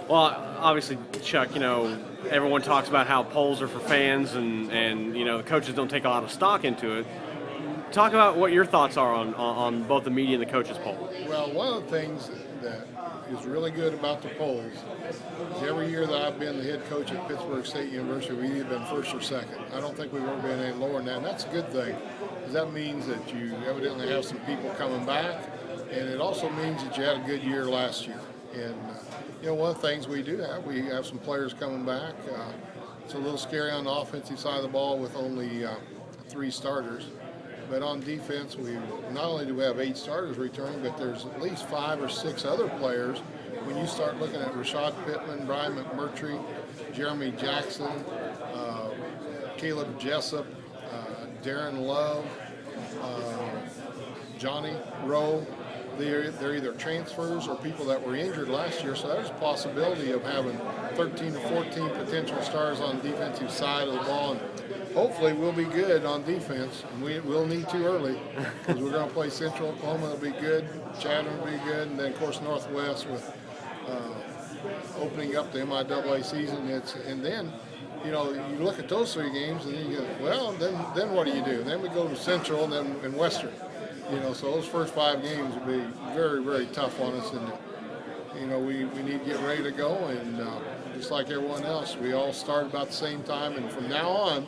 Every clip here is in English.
Well, obviously, Chuck, everyone talks about how polls are for fans and the coaches don't take a lot of stock into it. Talk about what your thoughts are on both the media and the coaches poll. Well, one of the things that is really good about the polls is every year that I've been the head coach at Pittsburg State University, we've either been first or second. I don't think we've ever been any lower than that, and that's a good thing, because that means that you evidently have some people coming back, and it also means that you had a good year last year. And one of the things we have some players coming back. It's a little scary on the offensive side of the ball with only 3 starters. But on defense, we not only do we have 8 starters returning, but there's at least 5 or 6 other players. When you start looking at Rashad Pittman, Brian McMurtry, Jeremy Jackson, Caleb Jessup, Darren Love, Johnny Rowe, they're either transfers or people that were injured last year. So there's a possibility of having 13 to 14 potential stars on the defensive side of the ball. And hopefully we'll be good on defense. And we'll need to early, because we're going to play Central Oklahoma. It'll be good. Chatham will be good. And then, of course, Northwest with opening up the MIAA season. And then, you look at those 3 games and then you go, well, then what do you do? Then we go to Central and then Western. So those first 5 games will be very, very tough on us. And, we need to get ready to go. And just like everyone else, we all start about the same time. And from now on,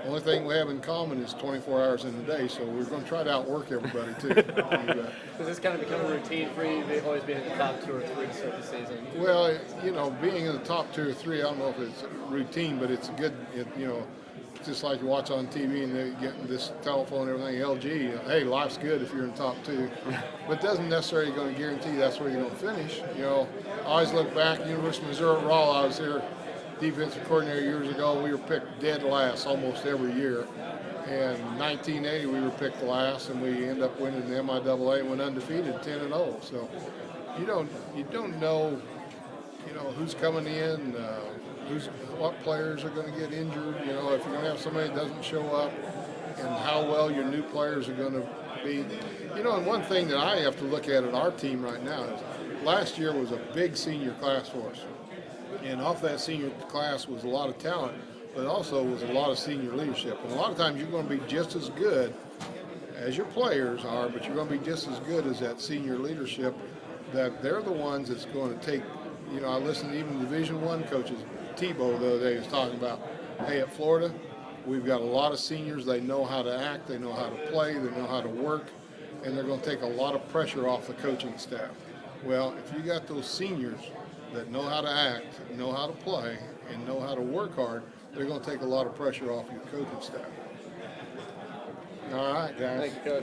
the only thing we have in common is 24 hours in the day. So we're going to try to outwork everybody, too. Does this kind of become a routine for you? They've always been in the top 2 or 3 to start the season. Well, being in the top 2 or 3, I don't know if it's routine, but it's good, just like you watch on TV and they get this telephone and everything, LG, hey, life's good if you're in the top 2. But it doesn't necessarily going to guarantee that's where you're going to finish. I always look back, University of Missouri at Raw, I was here defensive coordinator years ago. We were picked dead last almost every year. And in 1980, we were picked last, and we ended up winning the MIAA and went undefeated 10-0. So you don't know, who's coming in, what players are going to get injured, if you're going to have somebody that doesn't show up, and how well your new players are going to be. And one thing that I have to look at our team right now is last year was a big senior class for us. And off that senior class was a lot of talent, but also was a lot of senior leadership. And a lot of times you're going to be just as good as your players are, but you're going to be just as good as that senior leadership, that they're the ones that's going to take, I listened to even Division I coaches, Tebow the other day was talking about, hey, at Florida, we've got a lot of seniors. They know how to act, they know how to play, they know how to work, and they're going to take a lot of pressure off the coaching staff. Well, if you got those seniors that know how to act, know how to play, and know how to work hard, they're going to take a lot of pressure off your coaching staff. All right, guys. Thank you, Coach.